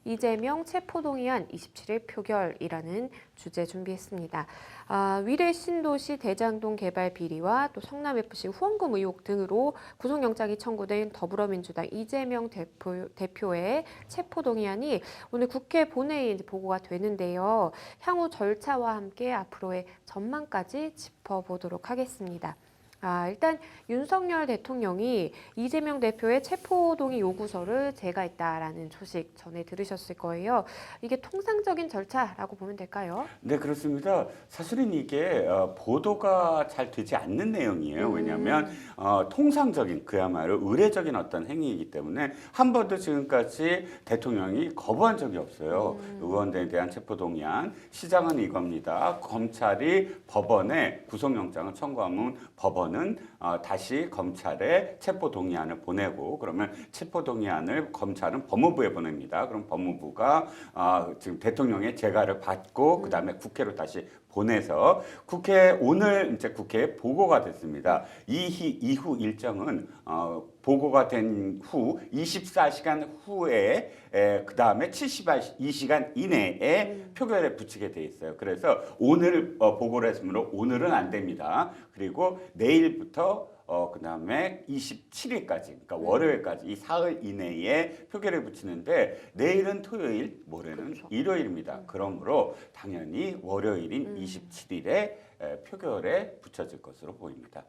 이재명 체포동의안 27일 표결이라는 주제 준비했습니다. 위례 신도시 대장동 개발 비리와 또 성남FC 후원금 의혹 등으로 구속영장이 청구된 더불어민주당 이재명 대표의 체포동의안이 오늘 국회 본회의에 보고가 되는데요. 향후 절차와 함께 앞으로의 전망까지 짚어보도록 하겠습니다. 일단 윤석열 대통령이 이재명 대표의 체포동의 요구서를 제거했다라는 소식 전에 들으셨을 거예요. 이게 통상적인 절차라고 보면 될까요? 네, 그렇습니다. 사실은 이게 보도가 잘 되지 않는 내용이에요. 왜냐하면 통상적인 그야말로 의례적인 어떤 행위이기 때문에 한 번도 지금까지 대통령이 거부한 적이 없어요. 의원들에 대한 체포동의안, 시장은 이겁니다. 검찰이 법원에 구속영장을 청구하면 법원은 다시 검찰에 체포동의안을 보내고 그러면 체포동의안을 검찰은 법무부에 보냅니다. 그럼 법무부가 지금 대통령의 재가를 받고 그다음에 국회로 다시 보내서 오늘 이제 국회에 보고가 됐습니다. 이후 일정은 보고가 된 후 24시간 후에 그다음에 72시간 이내에 표결에 붙이게 돼 있어요. 그래서 오늘 보고를 했으므로 오늘은 안 됩니다. 그리고 내일부터 그다음에 27일까지, 그러니까 월요일까지 이 사흘 이내에 표결에 붙이는데 내일은 토요일, 모레는 그렇죠. 일요일입니다. 그러므로 당연히 월요일인 27일에 표결에 붙여질 것으로 보입니다.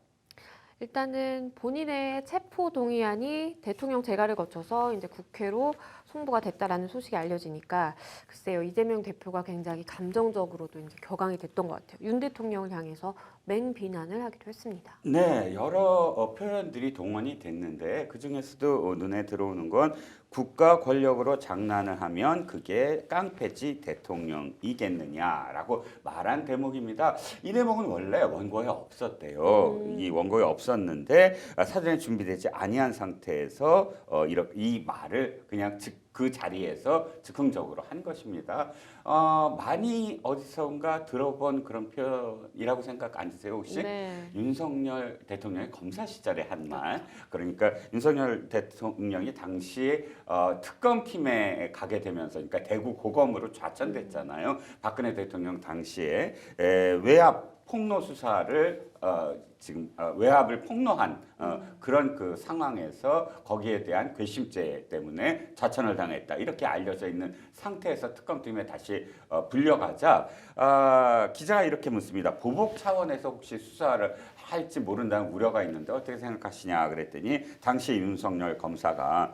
일단은 본인의 체포 동의안이 대통령 재가를 거쳐서 이제 국회로 송부가 됐다라는 소식이 알려지니까 글쎄요, 이재명 대표가 굉장히 감정적으로도 이제 격앙이 됐던 것 같아요. 윤 대통령을 향해서 맹비난을 하기도 했습니다. 네, 여러 표현들이 동원이 됐는데 그 중에서도 눈에 들어오는 건 국가 권력으로 장난을 하면 그게 깡패지 대통령이겠느냐라고 말한 대목입니다. 이 대목은 원래 원고에 없었대요. 이 원고에 없었는데 사전에 준비되지 아니한 상태에서 이 말을 그냥 그 자리에서 즉흥적으로 한 것입니다. 많이 어디선가 들어본 그런 표현이라고 생각 안 드세요 혹시? 네. 윤석열 대통령이 검사 시절에 한 말. 그러니까 윤석열 대통령이 당시에 특검팀에 가게 되면서, 그러니까 대구 고검으로 좌천됐잖아요. 박근혜 대통령 당시에 외압 폭로 수사를 지금 외압을 폭로한 그런 그 상황에서 거기에 대한 괘씸죄 때문에 좌천을 당했다 이렇게 알려져 있는 상태에서 특검팀에 다시 불려가자 기자가 이렇게 묻습니다. 보복 차원에서 혹시 수사를 할지 모른다는 우려가 있는데 어떻게 생각하시냐 그랬더니 당시 윤석열 검사가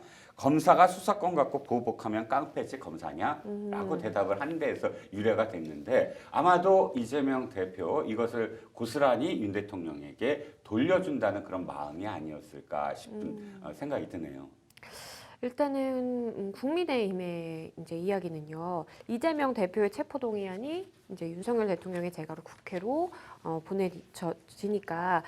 수사권 갖고 보복하면 깡패지 검사냐? 라고 대답을 한 데에서 유래가 됐는데 아마도 이재명 대표 이것을 고스란히 윤 대통령에게 돌려준다는 그런 마음이 아니었을까 싶은 생각이 드네요. 일단은 국민의힘의 이제 이야기는요. 이재명 대표의 체포동의안이 이제 윤석열 대통령의 재가로 국회로 보내지니까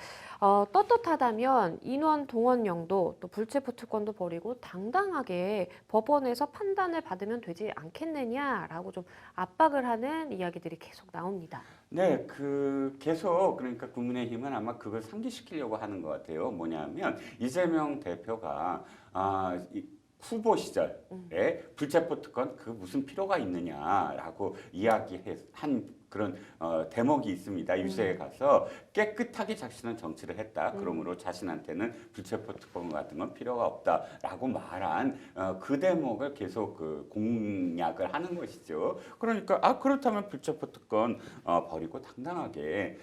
떳떳하다면 인원 동원령도 또 불체포 특권도 버리고 당당하게 법원에서 판단을 받으면 되지 않겠느냐라고 좀 압박을 하는 이야기들이 계속 나옵니다. 네, 계속 그러니까 국민의힘은 아마 그걸 상기시키려고 하는 것 같아요. 뭐냐면 이재명 대표가 후보 시절에 불체포 특권 그 무슨 필요가 있느냐라고 이야기한 그런 대목이 있습니다. 유세에 가서 깨끗하게 자신은 정치를 했다. 그러므로 자신한테는 불체포 특권 같은 건 필요가 없다라고 말한 그 대목을 계속 공약을 하는 것이죠. 그러니까 그렇다면 불체포 특권 버리고 당당하게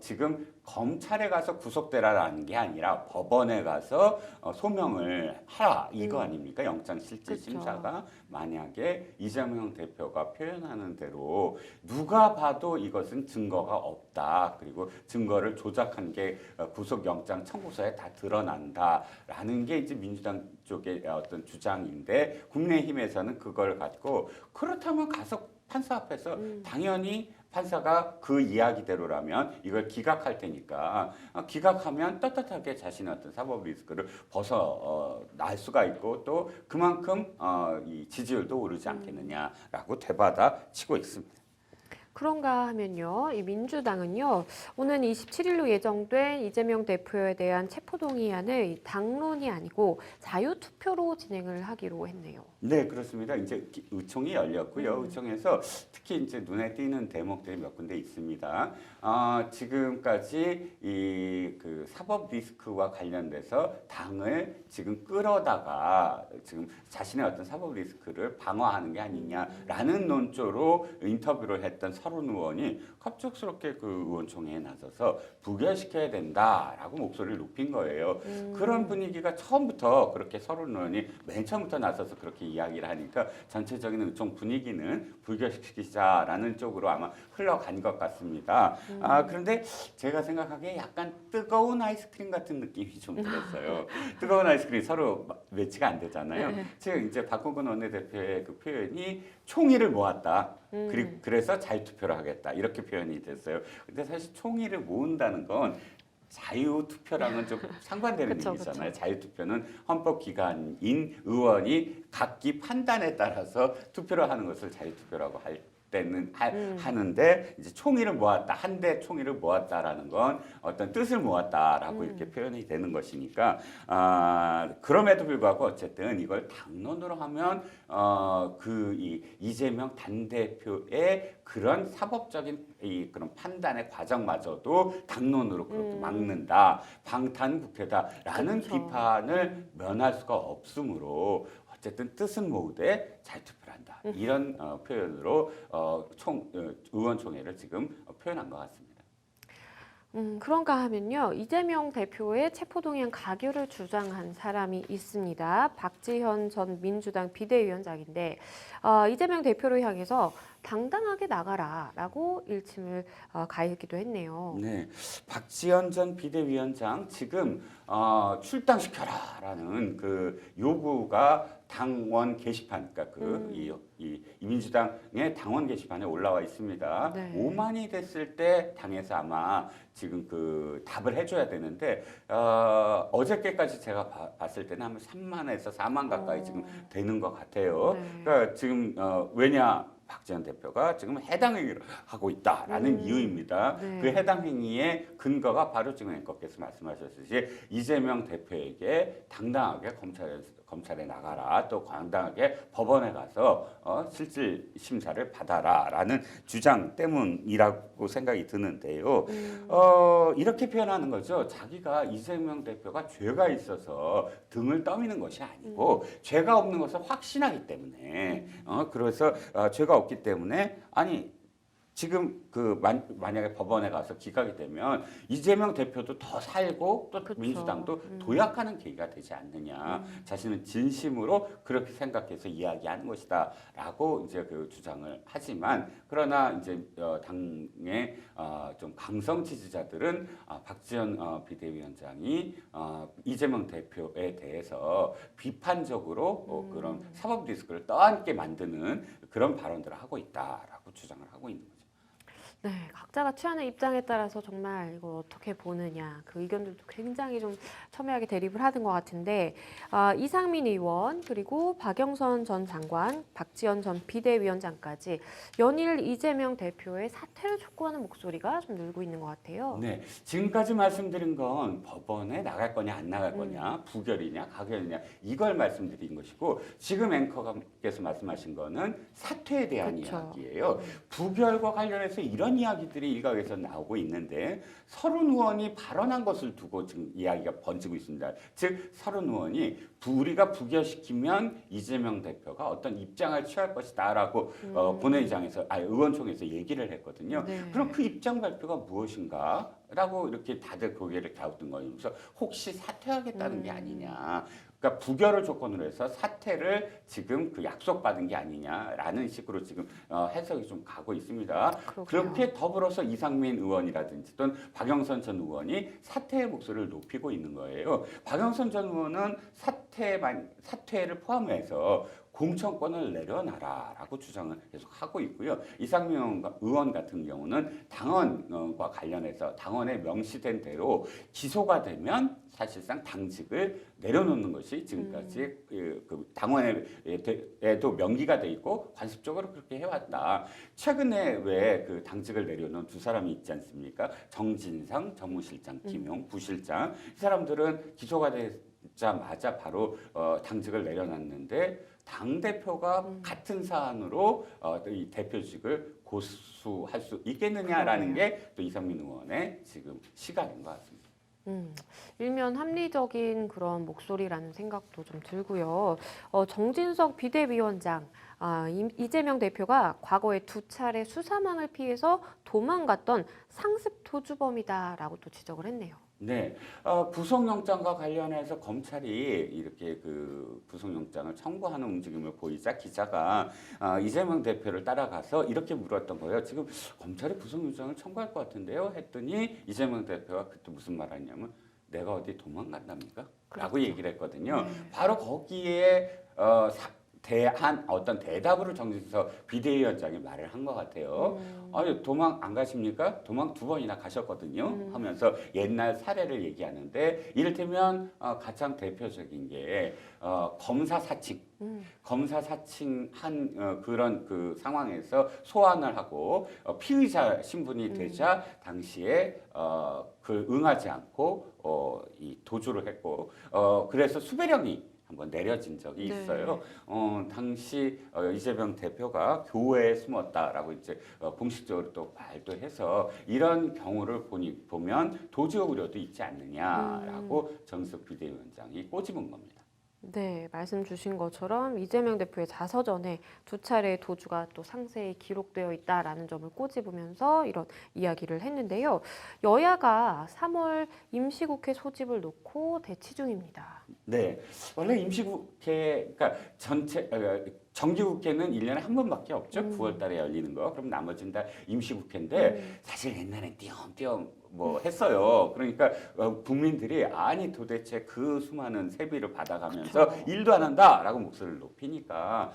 지금 검찰에 가서 구속되라라는 게 아니라 법원에 가서 소명을 하라 이거 아닙니까? 영장실질심사가 만약에 이재명 대표가 표현하는 대로 누가 봐도 이것은 증거가 없다. 그리고 증거를 조작한 게 구속영장 청구서에 다 드러난다라는 게 이제 민주당 쪽의 어떤 주장인데 국민의힘에서는 그걸 갖고 그렇다면 가서 판사 앞에서 당연히 판사가 그 이야기대로라면 이걸 기각할 테니까 기각하면 떳떳하게 자신의 어떤 사법 리스크를 벗어날 수가 있고 또 그만큼 이 지지율도 오르지 않겠느냐라고 되받아치고 있습니다. 그런가 하면요, 이 민주당은요, 오는 27일로 예정된 이재명 대표에 대한 체포동의안을 당론이 아니고 자유투표로 진행을 하기로 했네요. 네, 그렇습니다. 이제 의총이 열렸고요. 의총에서 특히 이제 눈에 띄는 대목들이 몇 군데 있습니다. 지금까지 이 그 사법 리스크와 관련돼서 당을 지금 끌어다가 지금 자신의 어떤 사법 리스크를 방어하는 게 아니냐라는 논조로 인터뷰를 했던 서른 의원이 갑작스럽게 그 의원총회에 나서서 부결시켜야 된다라고 목소리를 높인 거예요. 그런 분위기가 처음부터 그렇게 서른 의원이 맨 처음부터 나서서 그렇게 이야기를 하니까 전체적인 의총 분위기는 불결시키자라는 쪽으로 아마 흘러간 것 같습니다. 그런데 제가 생각하기에 약간 뜨거운 아이스크림 같은 느낌이 좀 들었어요. 뜨거운 아이스크림이 서로 매치가 안 되잖아요. 지금 이제 박홍근 원내대표의 그 표현이 총의를 모았다. 그래서 자유투표를 하겠다. 이렇게 표현이 됐어요. 근데 사실 총의를 모은다는 건 자유투표랑은 좀 상반되는 그쵸, 얘기잖아요. 자유투표는 헌법기관인 의원이 각기 판단에 따라서 투표를 하는 것을 자유투표라고 할 때는 하는데 이제 총의를 모았다, 한대 총의를 모았다라는 건 어떤 뜻을 모았다라고 이렇게 표현이 되는 것이니까 그럼에도 불구하고 어쨌든 이걸 당론으로 하면 그 이재명 당대표의 그런 사법적인 그런 판단의 과정마저도 당론으로 그렇게 막는다, 방탄국회다라는 그쵸. 비판을 면할 수가 없으므로. 어쨌든 뜻은 모으되 자유투표를 한다. 이런 표현으로 의원총회를 지금 표현한 것 같습니다. 그런가 하면요. 이재명 대표의 체포동의안 가결을 주장한 사람이 있습니다. 박지현 전 민주당 비대위원장인데 이재명 대표를 향해서 당당하게 나가라라고 일침을 가했기도 했네요. 네, 박지원 전 비대위원장 지금 출당시켜라라는 그 요구가 당원 게시판, 그러니까 이 민주당의 당원 게시판에 올라와 있습니다. 네. 5만이 됐을 때 당에서 아마 지금 그 답을 해줘야 되는데 어저께까지 제가 봤을 때는 한 3만에서 4만 가까이 지금 되는 것 같아요. 네. 그러니까 지금 왜냐? 박지원 대표가 지금 해당 행위를 하고 있다라는 이유입니다. 네. 그 해당 행위의 근거가 바로 지금 앵커께서 말씀하셨듯이 이재명 대표에게 당당하게 검찰에 나가라, 또 당당하게 법원에 가서 실질 심사를 받아라라는 주장 때문이라고 생각이 드는데요. 이렇게 표현하는 거죠. 자기가 이재명 대표가 죄가 있어서 등을 떠미는 것이 아니고 죄가 없는 것을 확신하기 때문에 그래서 죄가 없기 때문에 지금 만약에 법원에 가서 기각이 되면 이재명 대표도 더 살고 또 그쵸. 민주당도 도약하는 계기가 되지 않느냐. 자신은 진심으로 그렇게 생각해서 이야기하는 것이다라고 이제 그 주장을 하지만 그러나 이제 당의 좀 강성 지지자들은 박지원 비대위원장이 이재명 대표에 대해서 비판적으로 그런 사법 리스크를 떠안게 만드는 그런 발언들을 하고 있다라고 주장을 하고 있는 거죠. 네, 각자가 취하는 입장에 따라서 정말 이걸 어떻게 보느냐 그 의견들도 굉장히 좀 첨예하게 대립을 하는 것 같은데 이상민 의원 그리고 박영선 전 장관, 박지원 전 비대위원장까지 연일 이재명 대표의 사퇴를 촉구하는 목소리가 좀 늘고 있는 것 같아요. 네, 지금까지 말씀드린 건 법원에 나갈 거냐 안 나갈 거냐, 부결이냐 가결이냐 이걸 말씀드린 것이고 지금 앵커께서 말씀하신 거는 사퇴에 대한 그쵸. 이야기예요. 부결과 관련해서 이런 이야기들이 일각에서 나오고 있는데 서른 의원이 발언한 것을 두고 지금 이야기가 번지고 있습니다. 즉 서른 의원이 우리가 부결시키면 이재명 대표가 어떤 입장을 취할 것이다라고 본회의장에서 의원총회에서 얘기를 했거든요. 네. 그럼 그 입장 발표가 무엇인가? 라고 이렇게 다들 고개를 갸웃든 거예요. 그래서 혹시 사퇴하겠다는 게 아니냐. 그러니까 부결을 조건으로 해서 사퇴를 지금 그 약속받은 게 아니냐라는 식으로 지금 해석이 좀 가고 있습니다. 그렇군요. 그렇게 더불어서 이상민 의원이라든지 또는 박영선 전 의원이 사퇴의 목소리를 높이고 있는 거예요. 박영선 전 의원은 사퇴를 포함해서 공천권을 내려놔라라고 주장을 계속 하고 있고요. 이상민 의원 같은 경우는 당원과 관련해서 당원에 명시된 대로 기소가 되면 사실상 당직을 내려놓는 것이 지금까지 그 당원에도 명기가 돼 있고 관습적으로 그렇게 해왔다. 최근에 왜 그 당직을 내려놓은 두 사람이 있지 않습니까? 정진상 정무실장, 김용 부실장. 이 사람들은 기소가 되자마자 바로 당직을 내려놨는데 당 대표가 같은 사안으로 이 대표직을 고수할 수 있겠느냐라는 게 또 이상민 의원의 지금 시각인 것 같습니다. 일면 합리적인 그런 목소리라는 생각도 좀 들고요. 정진석 비대위원장, 이재명 대표가 과거에 2차례 수사망을 피해서 도망갔던 상습 도주범이다라고 또 지적을 했네요. 네, 구속영장과 관련해서 검찰이 이렇게 그 구속영장을 청구하는 움직임을 보이자 기자가 이재명 대표를 따라가서 이렇게 물었던 거예요. 지금 검찰이 구속영장을 청구할 것 같은데요? 했더니 이재명 대표가 그때 무슨 말 하냐면 내가 어디 도망간답니까? 라고 그렇죠. 얘기를 했거든요. 네. 바로 거기에 대한 어떤 대답으로 정진석 비대위원장이 말을 한 것 같아요. 아니, 도망 안 가십니까? 도망 2번이나 가셨거든요. 하면서 옛날 사례를 얘기하는데 이를테면 가장 대표적인 게 검사 사칭. 검사 사칭한 그런 그 상황에서 소환을 하고 피의자 신분이 되자 당시에 그 응하지 않고 이 도주를 했고 그래서 수배령이 한번 내려진 적이 있어요. 당시 이재명 대표가 교회에 숨었다라고 이제 공식적으로 또 말도 해서 이런 경우를 보면 도주 우려도 있지 않느냐라고 정석 비대위원장이 꼬집은 겁니다. 네, 말씀 주신 것처럼 이재명 대표의 자서전에 2차례의 도주가 또 상세히 기록되어 있다라는 점을 꼬집으면서 이런 이야기를 했는데요. 여야가 3월 임시국회 소집을 놓고 대치 중입니다. 네, 원래 임시국회, 그러니까 정기국회는 1년에 한 번밖에 없죠. 9월 달에 열리는 거. 그럼 나머지는 다 임시국회인데 사실 옛날엔 띄엄띄엄 뭐 했어요. 그러니까 국민들이 아니 도대체 그 수많은 세비를 받아가면서 일도 안 한다라고 목소리를 높이니까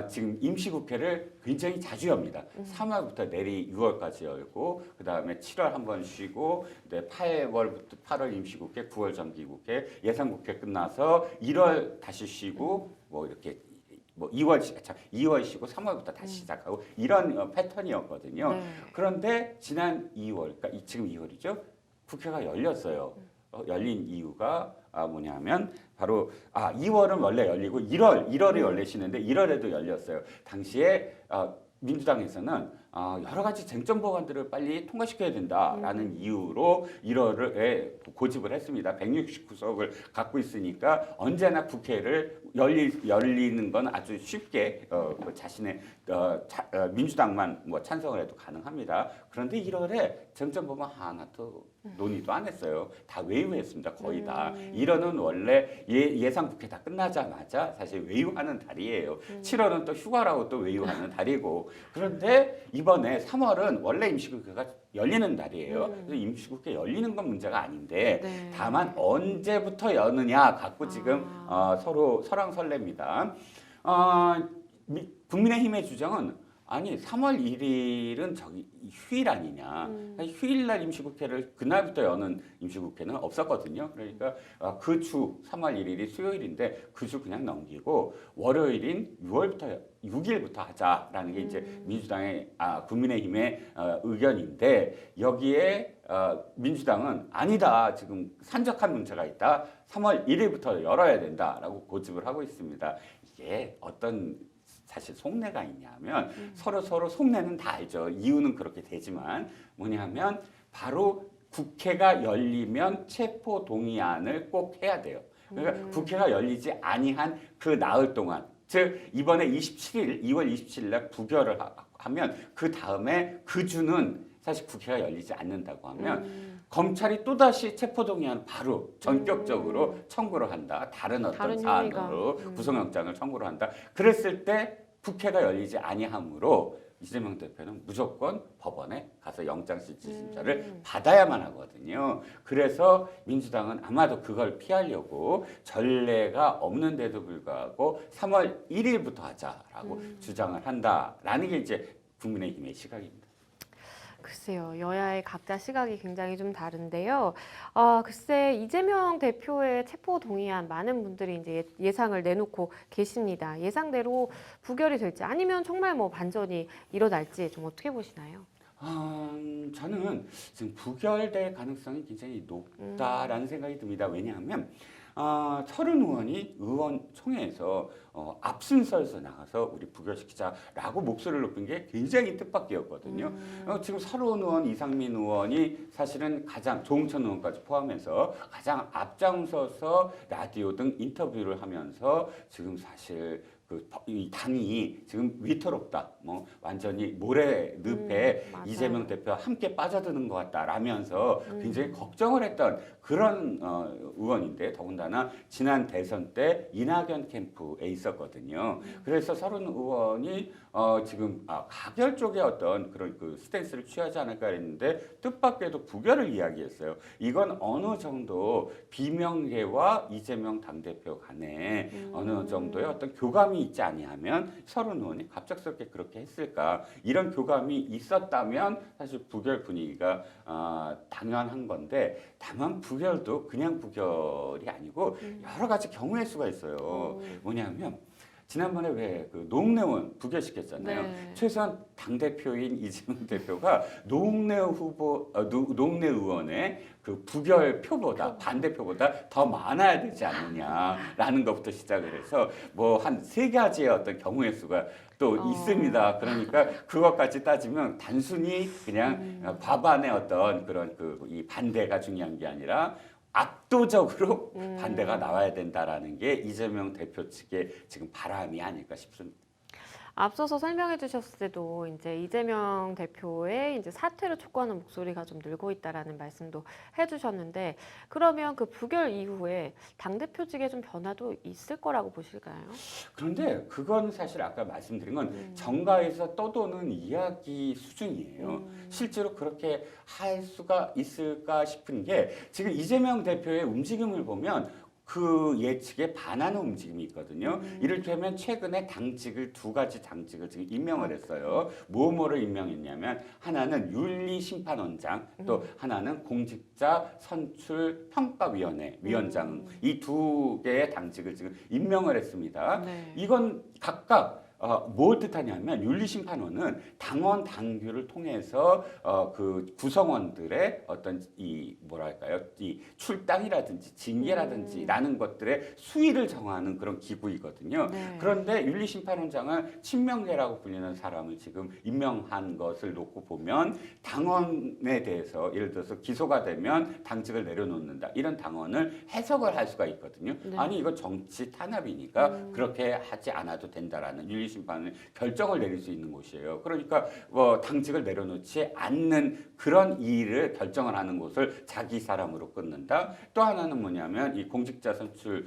지금 임시국회를 굉장히 자주 엽니다. 3월부터 내리 6월까지 열고 그 다음에 7월 한 번 쉬고 8월부터 8월 임시국회, 9월 정기국회, 예산국회 끝나서 1월 다시 쉬고 뭐 이렇게 뭐 2월 쉬고 3월부터 다시 시작하고 이런 패턴이었거든요. 네. 그런데 지난 2월, 그러니까 지금 2월이죠. 국회가 열렸어요. 열린 이유가 뭐냐면 바로 2월은 원래 열리고 1월이 원래 쉬는데 1월에도 열렸어요. 당시에 민주당에서는 여러 가지 쟁점 법안들을 빨리 통과시켜야 된다라는 이유로 1월에 고집을 했습니다. 169석을 갖고 있으니까 언제나 국회를 열리는 건 아주 쉽게 자신의 민주당만 뭐 찬성을 해도 가능합니다. 그런데 1월에 쟁점 법안 하나도 논의도 안 했어요. 다 외유했습니다. 거의 다. 1월은 원래 예상 국회 다 끝나자마자 사실 외유하는 달이에요. 7월은 또 휴가라고 또 외유하는 달이고. 그런데 이번에 3월은 원래 임시국회가 열리는 달이에요. 그래서 임시국회 열리는 건 문제가 아닌데 네. 다만 언제부터 여느냐 갖고 지금 서로 설왕설래입니다. 국민의힘의 주장은 아니 3월 1일은 저기 휴일 아니냐. 휴일날 임시국회를 그날부터 여는 임시국회는 없었거든요. 그러니까 그 주 3월 1일이 수요일인데 그 주 그냥 넘기고 월요일인 6일부터 하자라는 게 이제 민주당의 국민의힘의 의견인데 여기에 민주당은 아니다. 지금 산적한 문제가 있다. 3월 1일부터 열어야 된다라고 고집을 하고 있습니다. 이게 어떤 사실 속내가 있냐면 서로 속내는 다 알죠. 이유는 그렇게 되지만 뭐냐면 바로 국회가 열리면 체포 동의안을 꼭 해야 돼요. 그러니까 국회가 열리지 아니한 그 나흘 동안 즉 이번에 2월 27일 날 부결을 하면 그 다음에 그 주는 사실 국회가 열리지 않는다고 하면 검찰이 또다시 체포동의안 바로 전격적으로 청구를 한다. 다른 어떤 사안으로 구속영장을 청구를 한다. 그랬을 때 국회가 열리지 아니하므로 이재명 대표는 무조건 법원에 가서 영장실질심사를 받아야만 하거든요. 그래서 민주당은 아마도 그걸 피하려고 전례가 없는데도 불구하고 3월 1일부터 하자라고 주장을 한다라는 게 이제 국민의힘의 시각입니다. 글쎄요, 여야의 각자 시각이 굉장히 좀 다른데요. 글쎄 이재명 대표의 체포 동의안 많은 분들이 이제 예상을 내놓고 계십니다. 예상대로 부결이 될지 아니면 정말 뭐 반전이 일어날지 좀 어떻게 보시나요? 저는 지금 부결될 가능성이 굉장히 높다라는 생각이 듭니다. 왜냐하면 서른 의원이 의원총회에서 앞순서에서 나가서 우리 부결시키자라고 목소리를 높인 게 굉장히 뜻밖이었거든요. 지금 서른 의원, 이상민 의원이 사실은 가장 조홍천 의원까지 포함해서 가장 앞장서서 라디오 등 인터뷰를 하면서 지금 사실 이 당이 지금 위태롭다, 뭐 완전히 모래 늪에 맞아요. 이재명 대표와 함께 빠져드는 것 같다라면서 굉장히 걱정을 했던 그런 의원인데 더군다나 지난 대선 때 이낙연 캠프에 있었거든요. 그래서 서른 의원이 지금 가결 쪽에 어떤 그런 그 스탠스를 취하지 않을까 했는데 뜻밖에도 부결을 이야기했어요. 이건 어느 정도 비명계와 이재명 당대표 간에 어느 정도의 어떤 교감이 있지 아니하면 서른 의원이 갑작스럽게 그렇게 했을까? 이런 교감이 있었다면 사실 부결 분위기가 당연한 건데 다만 부결도 그냥 부결이 아니고 여러 가지 경우의 수가 있어요. 뭐냐면 지난번에 왜 그 노웅래 의원 부결시켰잖아요. 네. 최소한 당 대표인 이재명 대표가 노웅래 노웅래 의원의 그 부결 표보다 반대표보다 더 많아야 되지 않느냐라는 것부터 시작을 해서 뭐 한 세 가지의 어떤 경우의 수가 또 있습니다. 그러니까 그것까지 따지면 단순히 그냥 과반의 어떤 그런 이 반대가 중요한 게 아니라 압도적으로 반대가 나와야 된다라는 게 이재명 대표 측의 지금 바람이 아닐까 싶습니다. 앞서서 설명해 주셨을 때도 이제 이재명 대표의 이제 사퇴를 촉구하는 목소리가 좀 늘고 있다라는 말씀도 해주셨는데 그러면 그 부결 이후에 당대표직에 좀 변화도 있을 거라고 보실까요? 그런데 그건 사실 아까 말씀드린 건 정가에서 떠도는 이야기 수준이에요. 실제로 그렇게 할 수가 있을까 싶은 게 지금 이재명 대표의 움직임을 보면 그 예측에 반하는 움직임이 있거든요. 이를테면 최근에 두 가지 당직을 지금 임명을 했어요. 뭐를 임명했냐면 하나는 윤리심판원장, 또 하나는 공직자 선출 평가위원회 위원장 이 두 개의 당직을 지금 임명을 했습니다. 네. 이건 각각 뭘 뜻하냐면 윤리심판원은 당원 당규를 통해서 그 구성원들의 어떤 이 뭐랄까요 이 출당이라든지 징계라든지라는 것들의 수위를 정하는 그런 기구이거든요. 네. 그런데 윤리심판원장은 친명계라고 불리는 사람을 지금 임명한 것을 놓고 보면 당원에 대해서 예를 들어서 기소가 되면 당직을 내려놓는다 이런 당원을 해석을 할 수가 있거든요. 네. 아니 이거 정치 탄압이니까 그렇게 하지 않아도 된다라는 윤리심판을 결정을 내릴 수 있는 곳이에요. 그러니까 당직을 내려놓지 않는 그런 일을 결정을 하는 곳을 자기 사람으로 끊는다. 또 하나는 뭐냐면 이 공직자 선출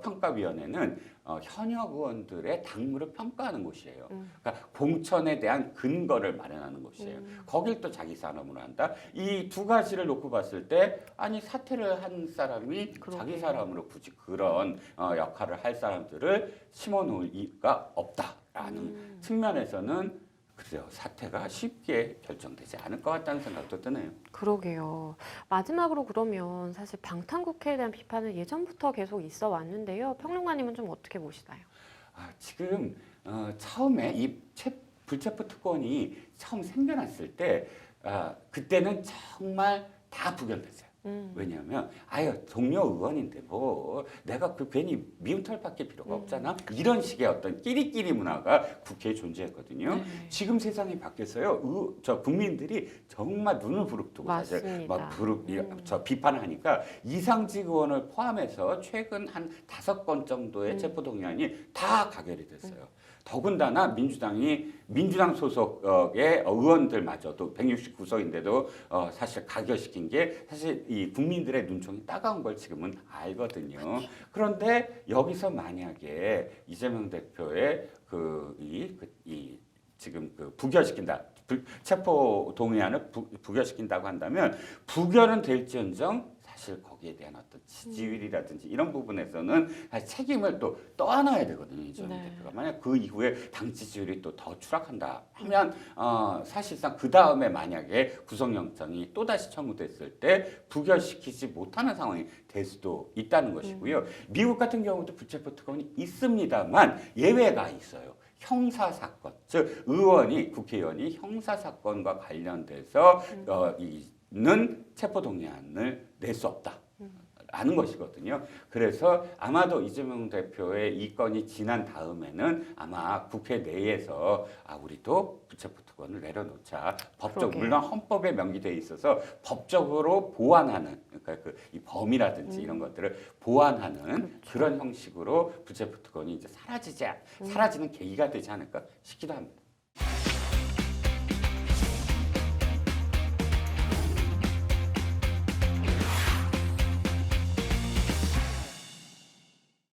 평가위원회는 현역 의원들의 당무를 평가하는 곳이에요. 그러니까 공천에 대한 근거를 마련하는 곳이에요. 거길 또 자기 사람으로 한다. 이 두 가지를 놓고 봤을 때 아니 사퇴를 한 사람이 자기 사람으로 굳이 그런 역할을 할 사람들을 심어놓을 이유가 없다라는 측면에서는 글쎄요, 사태가 쉽게 결정되지 않을 것 같다는 생각도 드네요. 그러게요. 마지막으로 그러면 사실 방탄국회에 대한 비판은 예전부터 계속 있어 왔는데요. 평론가님은 좀 어떻게 보시나요? 지금 처음에 이 불체포 특권이 처음 생겨났을 때 그때는 정말 다 부결됐어요. 왜냐하면 동료 의원인데 뭐 내가 괜히 미운 털 박힐 필요가 없잖아 이런 식의 어떤 끼리끼리 문화가 국회에 존재했거든요. 네. 지금 세상이 바뀌었어요. 국민들이 정말 눈을 부릅뜨고 사실 막 비판을 하니까 이상직 의원을 포함해서 최근 한 5건 정도의 체포동의안이 다 가결이 됐어요. 더군다나 민주당 소속의 의원들마저도 169석인데도 사실 가결시킨 게 사실 이 국민들의 눈총이 따가운 걸 지금은 알거든요. 그런데 여기서 만약에 이재명 대표의 지금 부결시킨다. 체포 동의안을 부결시킨다고 한다면 부결은 될지언정 사실 거기에 대한 어떤 지지율이라든지 이런 부분에서는 사실 책임을 또 떠안아야 되거든요. 이재명 대표가 만약 그 이후에 당 지지율이 또 더 추락한다 하면 사실상 그 다음에 만약에 구속영장이 또다시 청구됐을 때 부결시키지 못하는 상황이 될 수도 있다는 것이고요. 미국 같은 경우도 불체포 특권이 있습니다만 예외가 있어요. 형사사건, 즉 국회의원이 형사사건과 관련돼서 있는 체포동의안을 낼 수 없다. 아는 것이거든요. 그래서 아마도 이재명 대표의 이 건이 지난 다음에는 아마 국회 내에서 우리도 부채포트권을 내려놓자. 법적 그러게요. 물론 헌법에 명기돼 있어서 법적으로 보완하는 그러니까 이 범위라든지 이런 것들을 보완하는 그런 형식으로 부채포트권이 이제 사라지는 계기가 되지 않을까 싶기도 합니다.